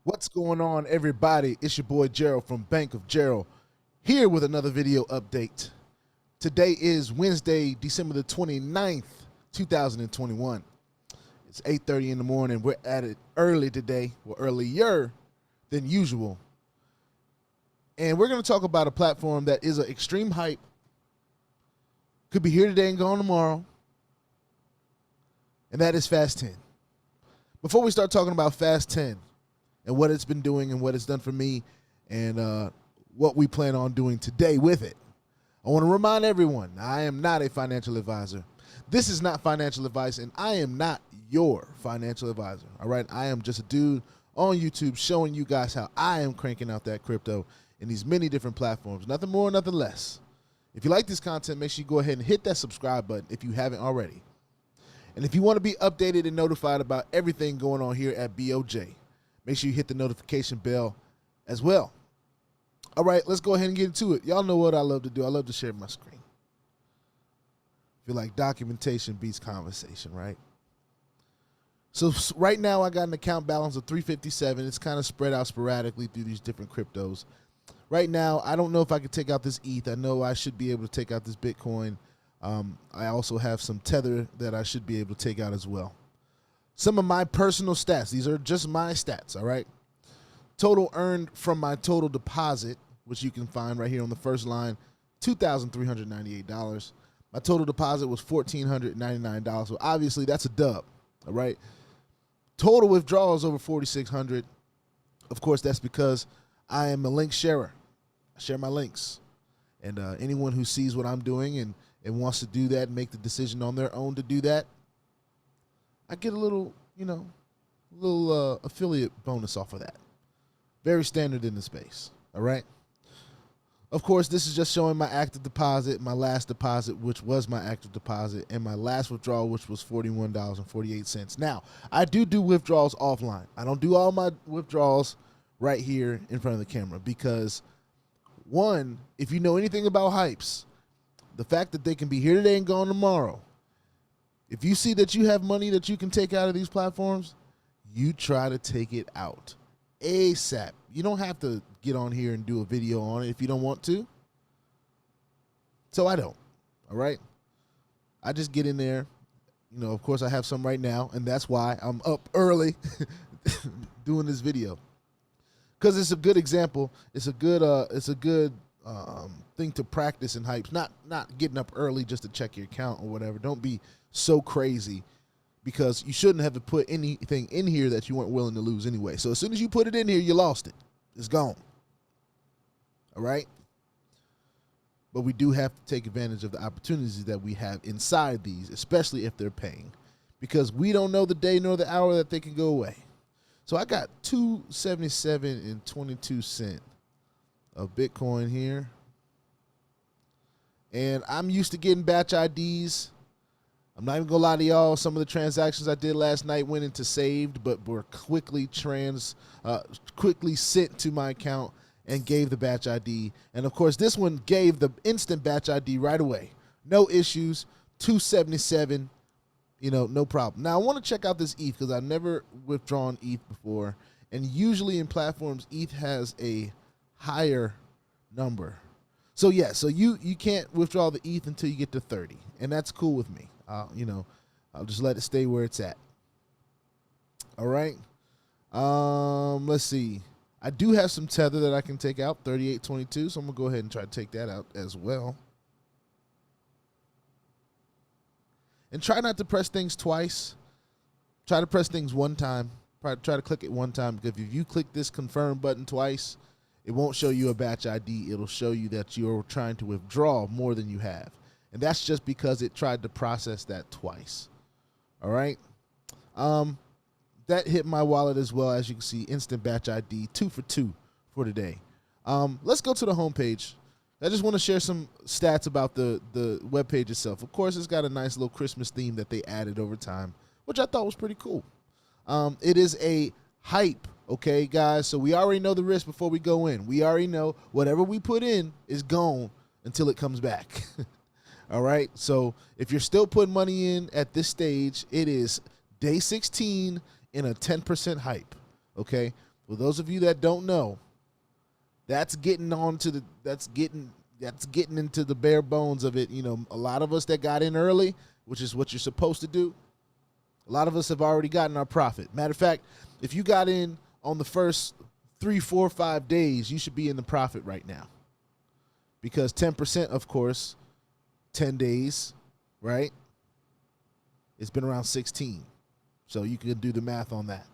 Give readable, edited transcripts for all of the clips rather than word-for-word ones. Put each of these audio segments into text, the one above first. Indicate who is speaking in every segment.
Speaker 1: What's going on, everybody? It's your boy Gerald from Bank of Gerald here with another video update. Today is Wednesday, December the 29th, 2021. It's 8:30 in the morning. We're at it early today, or earlier than usual. And we're going to talk about a platform that is an extreme hype. Could be here today and gone tomorrow. And that is FAST10. Before we start talking about FAST10 and what it's been doing and what it's done for me and what we plan on doing today with it, I want to remind everyone, I am not a financial advisor. This is not financial advice, and I am not your financial advisor, all right? I am just a dude on YouTube showing you guys how I am cranking out that crypto in these many different platforms. Nothing more, nothing less. If you like this content, make sure you go ahead and hit that subscribe button if you haven't already. And if you want to be updated and notified about everything going on here at BOJ, make sure you hit the notification bell as well. All right, let's go ahead and get into it. Y'all know what I love to do. I love to share my screen. I feel like documentation beats conversation, right? So right now I got an account balance of 357. It's kind of spread out sporadically through these different cryptos. Right now, I don't know if I could take out this ETH. I know I should be able to take out this Bitcoin. I also have some Tether that I should be able to take out as well. Some of my personal stats. These are just my stats, all right? Total earned from my total deposit, which you can find right here on the first line, $2,398. My total deposit was $1,499. So obviously that's a dub, all right? Total withdrawals over $4,600. Of course, that's because I am a link sharer. I share my links. And anyone who sees what I'm doing and wants to do that and make the decision on their own to do that, I get a little, affiliate bonus off of that. Very standard in the space, all right? Of course, this is just showing my active deposit, my last deposit, which was my active deposit, and my last withdrawal, which was $41.48. Now, I do withdrawals offline. I don't do all my withdrawals right here in front of the camera because, one, if you know anything about hypes, the fact that they can be here today and gone tomorrow, if you see that you have money that you can take out of these platforms, you try to take it out ASAP. You don't have to get on here and do a video on it if you don't want to. So I don't, all right? I just get in there. Of course, I have some right now, and that's why I'm up early doing this video. Because it's a good example. It's a good thing to practice in hypes. Not getting up early just to check your account or whatever. Don't be so crazy, because you shouldn't have to put anything in here that you weren't willing to lose anyway. So as soon as you put it in here, you lost it. It's gone. All right? But we do have to take advantage of the opportunities that we have inside these, especially if they're paying, because we don't know the day nor the hour that they can go away. So I got 277.22 cents of Bitcoin here. And I'm used to getting batch IDs. I'm not even going to lie to y'all. Some of the transactions I did last night went into saved, but were quickly sent to my account and gave the batch ID. And, of course, this one gave the instant batch ID right away. No issues. 277, no problem. Now, I want to check out this ETH because I've never withdrawn ETH before. And usually in platforms, ETH has a higher number. So, yeah, so you can't withdraw the ETH until you get to 30, and that's cool with me. I'll just let it stay where it's at. All right. Let's see. I do have some Tether that I can take out, 38.22, so I'm going to go ahead and try to take that out as well. And try not to press things twice. Try to press things one time. Try to click it one time, because if you click this confirm button twice, it won't show you a batch ID. It'll show you that you're trying to withdraw more than you have. And that's just because it tried to process that twice. All right. That hit my wallet as well. As you can see, instant batch ID, 2 for 2 for today. Let's go to the homepage. I just want to share some stats about the webpage itself. Of course, it's got a nice little Christmas theme that they added over time, which I thought was pretty cool. It is a hype, okay, guys? So we already know the risk before we go in. We already know whatever we put in is gone until it comes back. All right, so if you're still putting money in at this stage, it is day 16 in a 10% hype, okay? For those of you that don't know, that's getting into the bare bones of it. You know, a lot of us that got in early, which is what you're supposed to do, a lot of us have already gotten our profit. Matter of fact, if you got in on the first 3, 4, 5 days, you should be in the profit right now. Because 10%, of course, 10 days, right? It's been around 16. So you can do the math on that.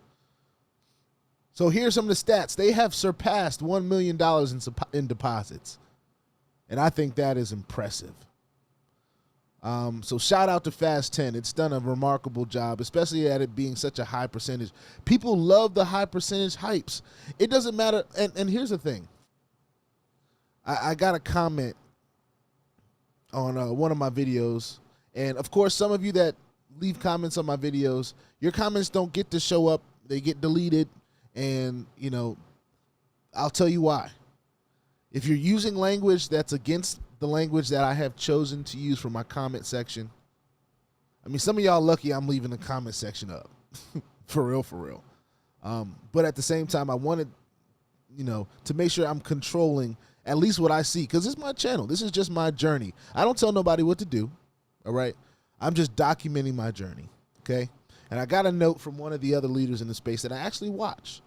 Speaker 1: So here's some of the stats. They have surpassed $1 million in deposits. And I think that is impressive. So shout out to FAST10. It's done a remarkable job, especially at it being such a high percentage. People love the high percentage hypes. It doesn't matter. And here's the thing. I got a comment on one of my videos. And, of course, some of you that leave comments on my videos, your comments don't get to show up. They get deleted. And, you know, I'll tell you why. If you're using language that's against the language that I have chosen to use for my comment section, I mean, some of y'all lucky I'm leaving the comment section up. For real, for real. But at the same time, I wanted, you know, to make sure I'm controlling at least what I see, because it's my channel. This is just my journey. I don't tell nobody what to do, all right? I'm just documenting my journey, okay? And I got a note from one of the other leaders in the space that I actually watch.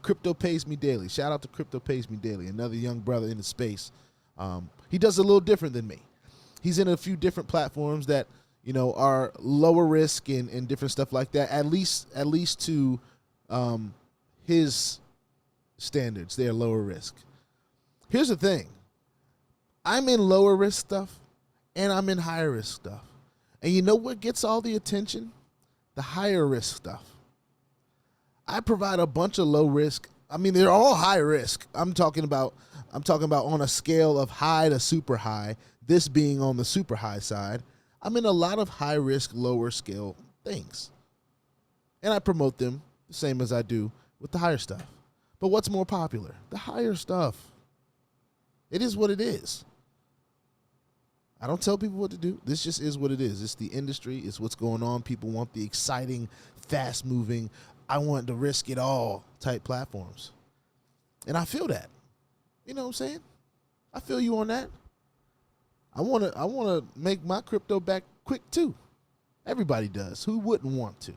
Speaker 1: Crypto Pays Me Daily. Shout out to Crypto Pays Me Daily, another young brother in the space. He does a little different than me. He's in a few different platforms that, you know, are lower risk and different stuff like that. At least to his standards, they are lower risk. Here's the thing. I'm in lower risk stuff and I'm in higher risk stuff. And you know what gets all the attention? The higher risk stuff. I provide a bunch of low risk. I mean, they're all high risk. I'm talking about on a scale of high to super high, this being on the super high side. I'm in a lot of high risk, lower scale things. And I promote them the same as I do with the higher stuff. But what's more popular? The higher stuff. It is what it is. I don't tell people what to do. This just is what it is. It's the industry. It's what's going on. People want the exciting, fast-moving, I want to risk it all type platforms. And I feel that. You know what I'm saying? I feel you on that. I want to make my crypto back quick too. Everybody does. Who wouldn't want to?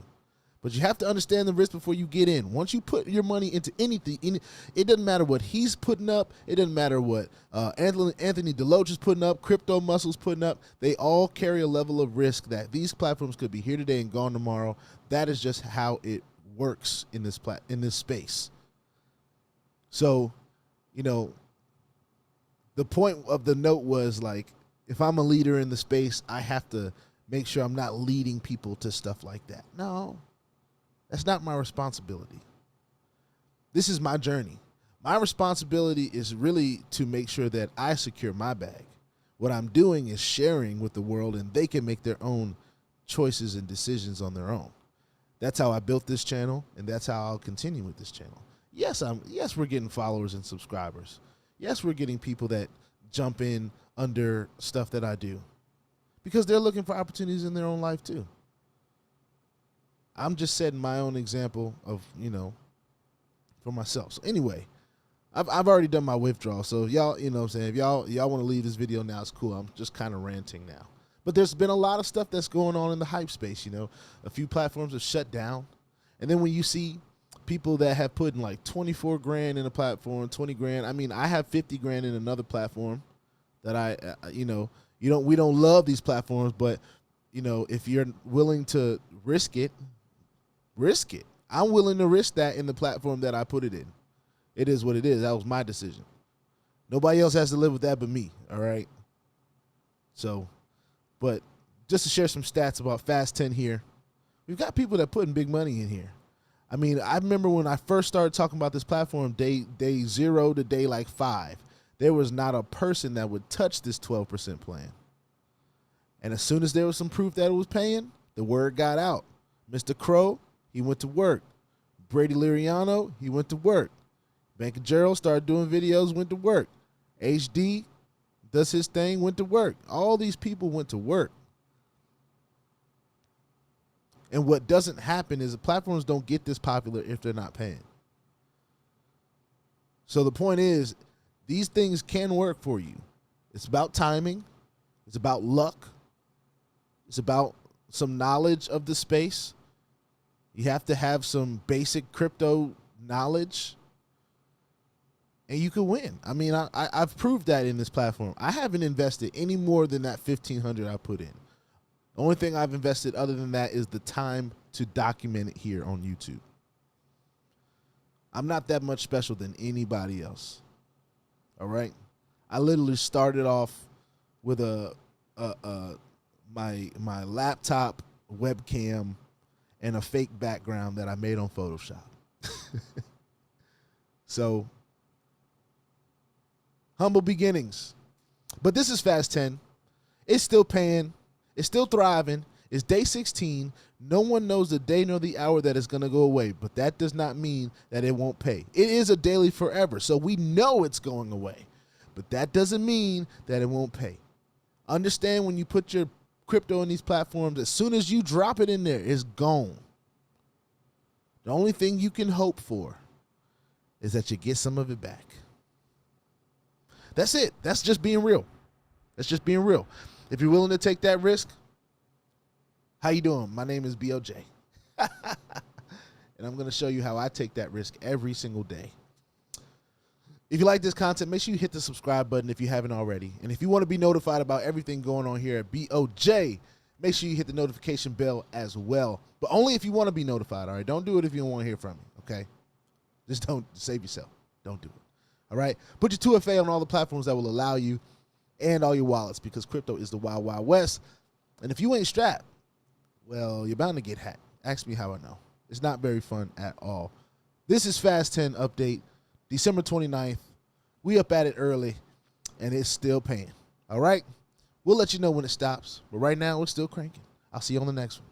Speaker 1: But you have to understand the risk before you get in. Once you put your money into anything, it doesn't matter what he's putting up. It doesn't matter what Anthony Deloach is putting up, Crypto Muscle's putting up. They all carry a level of risk that these platforms could be here today and gone tomorrow. That is just how it works in this space. So, you know, the point of the note was like, if I'm a leader in the space, I have to make sure I'm not leading people to stuff like that. No. That's not my responsibility. This is my journey. My responsibility is really to make sure that I secure my bag. What I'm doing is sharing with the world, and they can make their own choices and decisions on their own. That's how I built this channel, and that's how I'll continue with this channel. Yes, we're getting followers and subscribers. Yes, we're getting people that jump in under stuff that I do because they're looking for opportunities in their own life too. I'm just setting my own example of, you know, for myself. So anyway, I've already done my withdrawal. So y'all, you know what I'm saying, if y'all want to leave this video now, it's cool. I'm just kind of ranting now. But there's been a lot of stuff that's going on in the hype space, you know. A few platforms have shut down. And then when you see people that have put in like 24 grand in a platform, 20 grand. I mean, I have 50 grand in another platform that we don't love these platforms, but you know, if you're willing to risk it, risk it. I'm willing to risk that in the platform that I put it in. It is what it is. That was my decision. Nobody else has to live with that but me, all right? So, but just to share some stats about FAST10 here, we've got people that putting big money in here. I mean, I remember when I first started talking about this platform, day 0 to day like 5, there was not a person that would touch this 12% plan. And as soon as there was some proof that it was paying, the word got out. Mr. Crow, he went to work. Brady Liriano, he went to work. Bank of Gerald started doing videos, went to work. HD does his thing, went to work. All these people went to work. And what doesn't happen is the platforms don't get this popular if they're not paying. So the point is, these things can work for you. It's about timing. It's about luck. It's about some knowledge of the space. You have to have some basic crypto knowledge, and you can win. I mean, I've proved that in this platform. I haven't invested any more than that $1,500 I put in. The only thing I've invested other than that is the time to document it here on YouTube. I'm not that much special than anybody else. All right? I literally started off with my laptop webcam and a fake background that I made on Photoshop. So, humble beginnings. But this is FAST10. It's still paying. It's still thriving. It's day 16. No one knows the day nor the hour that it's going to go away, but that does not mean that it won't pay. It is a daily forever, so we know it's going away, but that doesn't mean that it won't pay. Understand, when you put your crypto in these platforms, as soon as you drop it in there, it's gone. The only thing you can hope for is that you get some of it back. That's it. That's just being real. That's just being real. If you're willing to take that risk, how you doing? My name is BOJ. And I'm going to show you how I take that risk every single day. If you like this content, make sure you hit the subscribe button if you haven't already. And if you want to be notified about everything going on here at BOJ, make sure you hit the notification bell as well. But only if you want to be notified, all right? Don't do it if you don't want to hear from me, okay? Just don't. Save yourself. Don't do it, all right? Put your 2FA on all the platforms that will allow you, and all your wallets, because crypto is the wild, wild west. And if you ain't strapped, well, you're bound to get hacked. Ask me how I know. It's not very fun at all. This is FAST10 update, December 29th. We up at it early, and it's still paying. All right? We'll let you know when it stops, but right now it's still cranking. I'll see you on the next one.